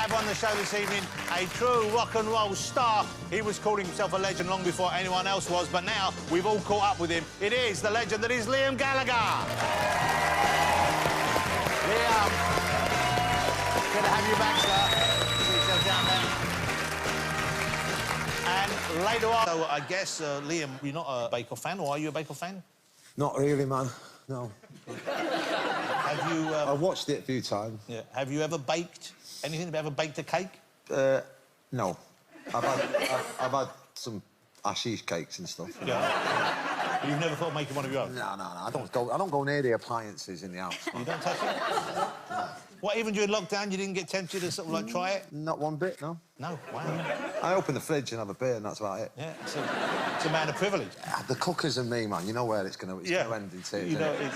have on the show this evening a true rock and roll star. He was calling himself a legend long before anyone else was, but now we've all caught up with him. It is the legend that is Liam Gallagher. Liam, good to have you back, sir. See yourself down there. And later on, so I guess, Liam, you're not a Bake Off fan, or are you a Bake Off fan? Not really, man. No. Have you... I watched it a few times. Yeah. Have you ever baked anything? Have you ever baked a cake? No. I've had some hashish cakes and stuff. Yeah. But you've never thought of making one of your own? No. I don't go near the appliances in the house. You don't touch it? No. What, even during lockdown, you didn't get tempted to sort of, like, try it? Not one bit, no. No? Wow. I open the fridge and have a beer, and that's about it. Yeah, it's a man of privilege. The cookers and me, man, you know where it's gonna end in tears. You know it is.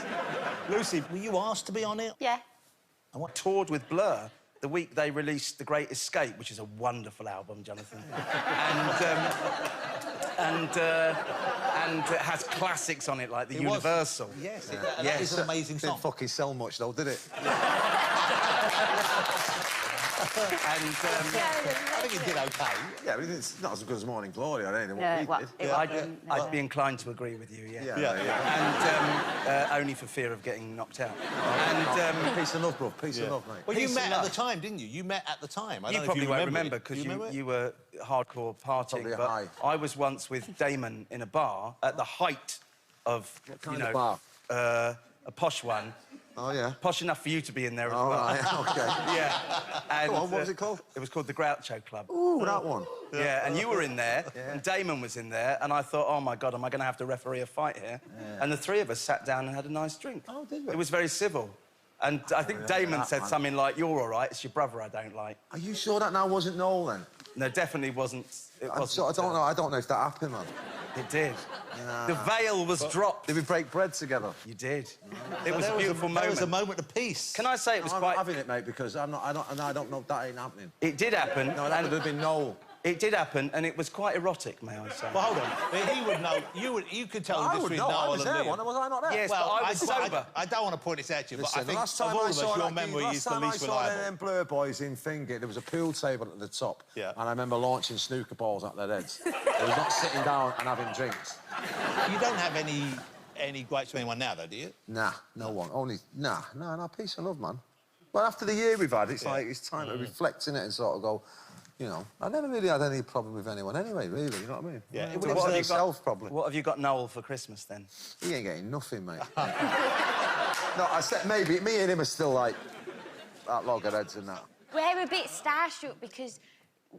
Lucy, were you asked to be on it? Yeah. And what? Toured with Blur the week they released The Great Escape, which is a wonderful album, Jonathan. and it has classics on it, like the Universal. Yes, that is an amazing song. Didn't fucking sell much, though, did it? I think it did OK. Yeah, but it's not as good as Morning Glory, I don't know what we did. I'd be inclined to agree with you, yeah. And only for fear of getting knocked out. Peace and love, bro. Peace and love, mate. Well, you met at the time, didn't you? You met at the time. You probably won't remember, because you were hardcore partying. But I was once with Damon in a bar at the height of, what kind of bar? A posh one. Oh, yeah? Posh enough for you to be in there as well. Right, OK. Yeah. And, go on, what was it called? It was called the Groucho Club. Ooh, that one. Yeah, and you were in there, and Damon was in there, and I thought, oh, my God, am I going to have to referee a fight here? Yeah. And the three of us sat down and had a nice drink. Oh, did we? It was very civil. And I think Damon said something like, you're all right, it's your brother I don't like. Are you sure that now wasn't Noel, then? No, definitely wasn't. It wasn't. I don't know if that happened, man. It did. The veil was dropped. Did we break bread together? You did. It was a beautiful moment. It was a moment of peace. Can I say it was quite... I'm having it, mate, because I don't know if that ain't happening. It did happen. No, that would have been Noel. It did happen, and it was quite erotic, may I say. Well, hold on. He would know. You could tell the difference between Noel and Liam. I was there, was I not there? Yes, well, but I was sober. I don't want to point this at you, but I think last of time all I of us, saw your memory is the least reliable. Last time I saw them Blur boys in Fingate, there was a pool table at the top. Yeah. And I remember launching snooker balls at their heads. They were not sitting down and having drinks. You don't have any gripes with anyone now, though, do you? Nah, no one. Only... Nah, peace and love, man. But after the year we've had, it's like, it's time to reflect in it and sort of go... You know, I never really had any problem with anyone anyway, really, you know what I mean? Yeah. It was himself, probably. What have you got Noel for Christmas, then? He ain't getting nothing, mate. No, I said maybe me and him are still, like, at loggerheads and that. We're a bit starstruck because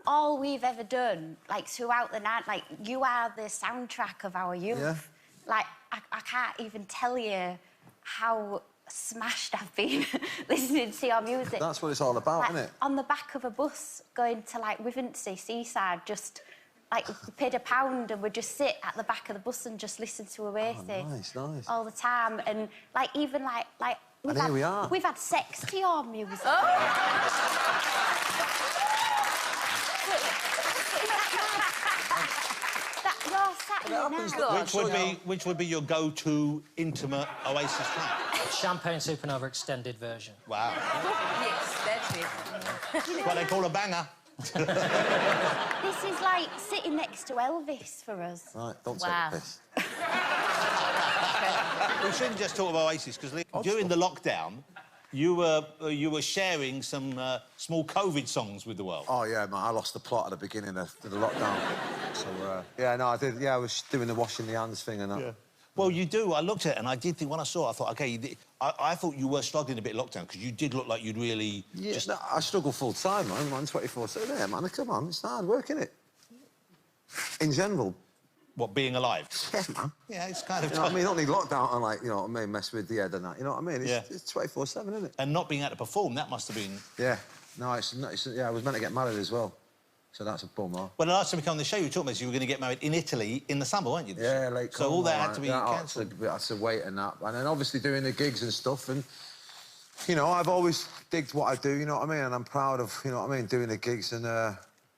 all we've ever done, like, throughout the night, like, you are the soundtrack of our youth. Yeah. Like, I can't even tell you how smashed I've been listening to your music. That's what it's all about, like, isn't it? On the back of a bus going to, like, Wivensey, Seaside, just, like, we paid £1 and we'd just sit at the back of the bus and just listen to Oasis. Oh, nice. All the time. And, like, even, like... And here we are. We've had sex to your music. You're sat here now. Which would be your go-to intimate Oasis track? Champagne Supernova extended version. Wow. Yes, that's it. That's what they call a banger. This is like sitting next to Elvis for us. Right, don't take the piss. We shouldn't just talk about Oasis, because during the lockdown, you were sharing some small COVID songs with the world. Oh, yeah, man, I lost the plot at the beginning of the lockdown. So, yeah, no, I did. Yeah, I was doing the washing the hands thing and that. Yeah. Well, you do. I looked at it and I did think, when I saw it, I thought, OK, I thought you were struggling a bit in lockdown, because you did look like you'd really... Yeah, no, I struggle full-time, man, 24/7. Yeah, man, come on, it's hard work, innit? In general. What, being alive? Yeah, man. Yeah, it's kind of... You know what I mean? Don't need lockdown and, like, you know what I mean, mess with the head and that, you know what I mean? It's 24/7, isn't it? And not being able to perform, that must have been... Yeah. No, yeah, I was meant to get married as well. So that's a bummer. Well, the last time we came on the show, you were talking about you were going to get married in Italy in the summer, weren't you? Yeah, like... So all that had to be cancelled. I had to wait and that. And then obviously doing the gigs and stuff, and... You know, I've always digged what I do, you know what I mean? And I'm proud of, you know what I mean, doing the gigs and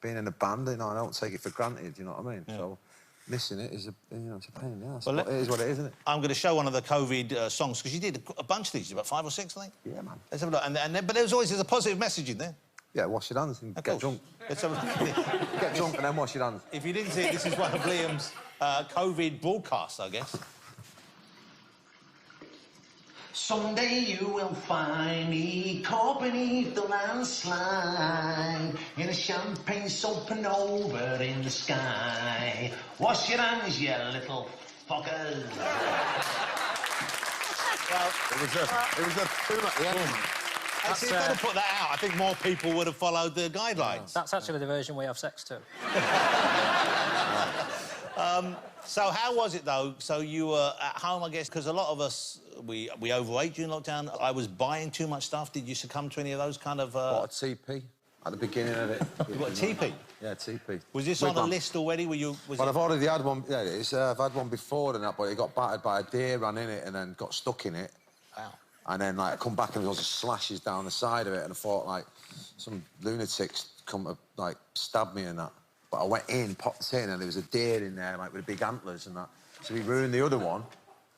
being in a band, you know, I don't take it for granted, you know what I mean? Yeah. So missing it is, it's a pain in the ass. Well, it is what it is, isn't it? I'm going to show one of the COVID songs, because you did a bunch of these, about 5 or 6, I think. Yeah, man. Let's have a look. But there's a positive message in there. Yeah, wash your hands and get drunk. Get drunk and then wash your hands. If you didn't see it, this is one of Liam's COVID broadcasts, I guess. Someday you will find me caught beneath the landslide in a champagne supernova in the sky. Wash your hands, you little fuckers. Well, it was a tune at the end. Actually, if they'd have put that out, I think more people would have followed the guidelines. That's actually the version we have sex to. So how was it, though? So you were at home, I guess, because a lot of us, we overate during lockdown. I was buying too much stuff. Did you succumb to any of those kind of... What, a TP? At the beginning of it. You got a TP? Yeah, TP. Was this on the list already? Were you... Well, I've already had one. Yeah, it is. I've had one before and that, but it got battered by a deer, ran in it, and then got stuck in it. Wow. And then, like, I come back and there was slashes down the side of it, and I thought, like, some lunatics come to, like, stab me and that. But I went in, popped in, and there was a deer in there, like, with big antlers and that. So we ruined the other one.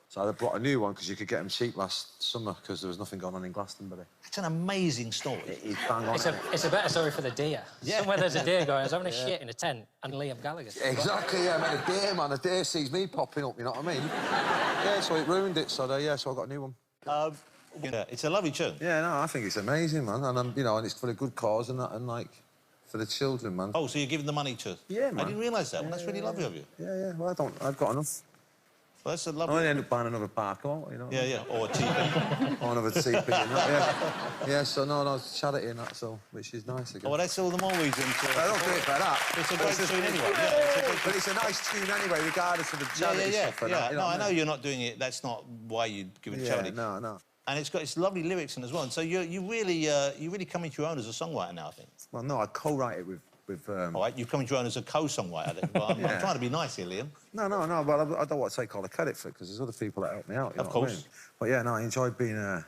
So I brought a new one, because you could get them cheap last summer, because there was nothing going on in Glastonbury. It's an amazing story. He's bang on. It's a better story for the deer. Yeah. Somewhere there's a deer going, I was having a shit in a tent, and Liam Gallagher. Exactly, yeah, man, a deer, man. A deer sees me popping up, you know what I mean? Yeah, so it ruined it, so, yeah, so I got a new one. Yeah, it's a lovely tune. Yeah, no, I think it's amazing, man. And, you know, and it's for a good cause and that, and, like, for the children, man. Oh, so you're giving the money to... Yeah, man. I didn't realise that. Well, that's really lovely of you. Yeah, well, I've got enough. Well, that's a I lovely... might end up buying another parkour, you know. Yeah, or a TP. Or another TP and that, yeah. Yeah, so, no, charity and that, so, which is nice again. Oh, well, that's all the more reason to... I don't do it for that. It's a great tune anyway. Yeah, but it's a nice tune anyway, regardless of the charity stuff and that. Yeah, no, I know you're not doing it. That's not why you give it to charity. No. And it's lovely lyrics in as well. And so you really come into your own as a songwriter now, I think. Well, no, I co-write it with All right, you've come into your own as a co-songwriter then. Well, I'm trying to be nice here, Liam. No, well, I don't want to take all the credit for it, because there's other people that help me out, you know what I mean? But, yeah, no, I enjoy being... I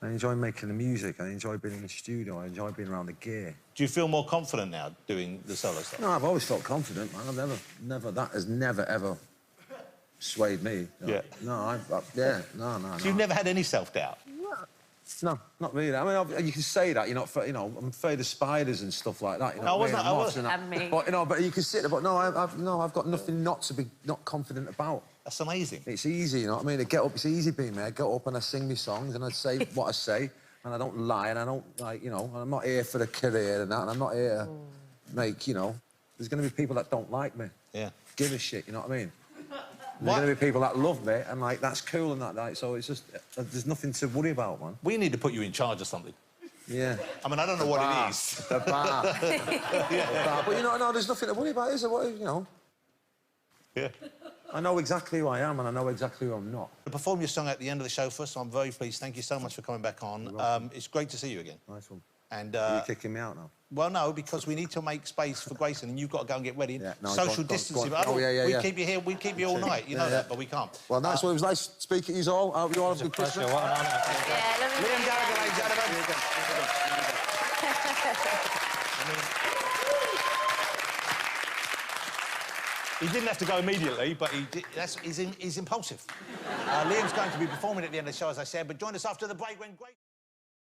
enjoy making the music, I enjoy being in the studio, I enjoy being around the gear. Do you feel more confident now doing the solo stuff? No, I've always felt confident, man. That has never, ever swayed me. Yeah. No, no. So you've never had any self-doubt? No, not really. I mean, you can say that, you're not, you know, I'm afraid of spiders and stuff like that. You know, I wasn't. And me. But, you know, but you can sit there, but no, I've got nothing not to be not confident about. That's amazing. It's easy, you know what I mean? I get up, it's easy being me. I get up and I sing me songs and I say what I say, and I don't lie, and I don't, like, you know, I'm not here for a career and that, and I'm not here to make, you know, there's going to be people that don't like me. Yeah. Give a shit, you know what I mean? There's going to be people that love me, and, like, that's cool and that, like, so it's just, there's nothing to worry about, man. We need to put you in charge of something. Yeah. I mean, I don't know what it is. The bar. The bar. But, you know, no, there's nothing to worry about, is there? What, you know? Yeah. I know exactly who I am, and I know exactly who I'm not. To perform your song at the end of the show for us, so I'm very pleased. Thank you so much for coming back on. It's great to see you again. Nice one. And, are you kicking me out now? Well, no, because we need to make space for Grayson, and you've got to go and get ready. Yeah, no, social distancing. Go on. We keep you here, we keep you all night, you know that, but we can't. Well, nice one. It was nice speaking to you all. I hope you all have a good Christmas. What an honour. Yeah, lovely. Liam Gallagher, ladies and gentlemen. He didn't have to go immediately, but he did, he's impulsive. Liam's going to be performing at the end of the show, as I said, but join us after the break when Grace...